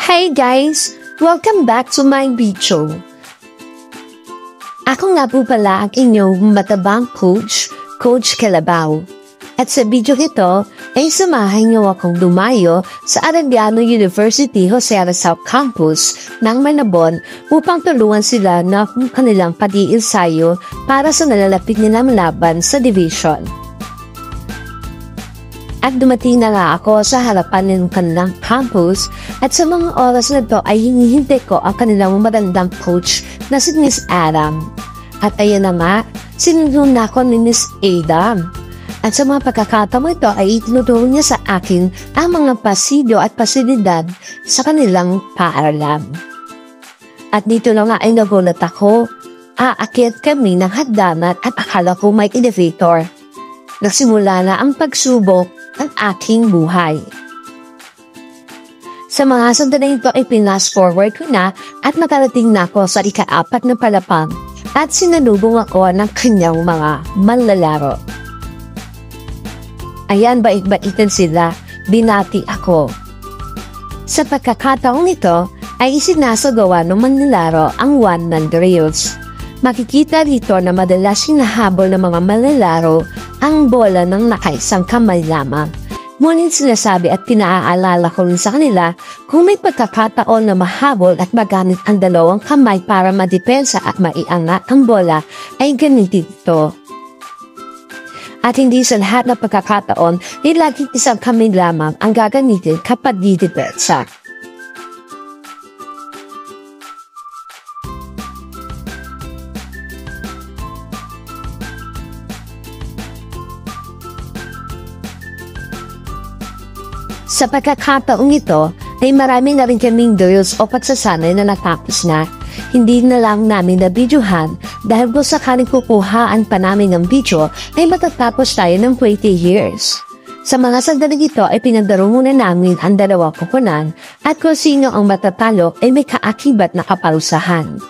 Hey guys! Welcome back to my video. Ako nga po pala ang inyong matabang coach, Coach Kalabaw. At sa video ito, ay samahan niyo akong dumayo sa Arellano University Jose Rizal Campus ng Malabon upang tulungan sila na kanilang pag-iensayo para sa nalalapit nilang laban sa division. At dumating na nga ako sa harapan ng kanilang campus at sa mga oras na ito ay hinihintay ko ang kanilang magandang coach na si Miss Adam. At ayan na nga, sinunod na ako ni Miss Adam. At sa mga pagkakataon ito ay itinuturo niya sa akin ang mga pasilyo at pasilidad sa kanilang paaralan. At dito na nga ay nagulat ako. Aakyat kami ng hagdanan at akala ko may elevator. Nagsimula na ang pagsubok ng aking buhay. Sa mga sandali ito ay pinas forward ko na at nakarating na ako sa ika-4 na palapag at sinalubong ako ng kanyang mga manlalaro. Ayan, bait-baitan sila, binati ako. Sa pagkakataong ito ay isinasagawa ng manlalaro ang one-man drills. Makikita dito na madalas hinahabol ng mga manlalaro ang bola ng nakaisang kamay lamang. Ngunit sinasabi at pinaaalala ko rin sa kanila kung may pagkakataon na mahabol at magamit ang dalawang kamay para madepensa at maiangat ang bola ay gamitin ito. At hindi sa lahat ng pagkakataon ay laging isang kamay lamang ang gagamitin kapag didepensa. Sa pagkakataong ito, ay marami na rin kaming drills o pagsasanay na natapos na. Hindi na lang namin na-videohan dahil kung sakaling kukuhaan pa namin ng video ay matatapos tayo ng 20 years. Sa mga sandaling ito ay pinagdaro muna namin ang dalawang kukunan at kung sino ang matatalo ay may kaakibat na kaparusahan.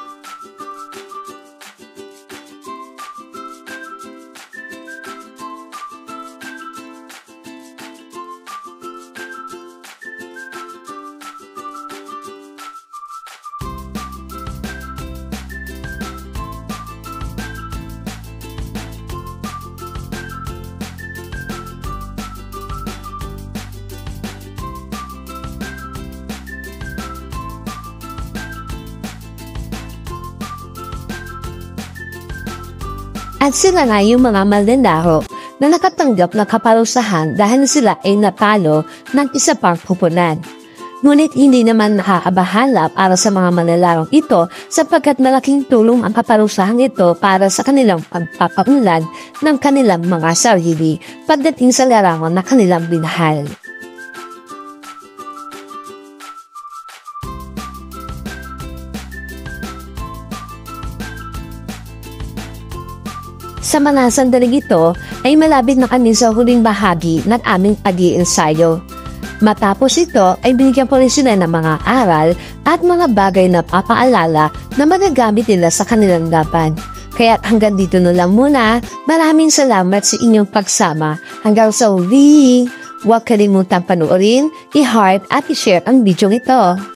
At sila nga yung mga manlalaro na nakatanggap ng kaparusahan dahil sila ay natalo ng isa pang kupunan. Ngunit hindi naman nakakabahala para sa mga manlalarong ito sapagkat malaking tulong ang kaparusahan ito para sa kanilang pagpapaunlad ng kanilang mga sarili pagdating sa larangan na kanilang binahal. Sa mga sandaling ito ay malapit na kami sa huling bahagi ng aming pag-iensayo. Matapos ito ay binigyan po rin sila ng mga aral at mga bagay na papaalala na magagamit nila sa kanilang laban. Kaya hanggang dito na lang muna. Maraming salamat sa inyong pagsama. Hanggang sa uli, huwag kalimutang panoorin, i-heart at i-share ang video ito.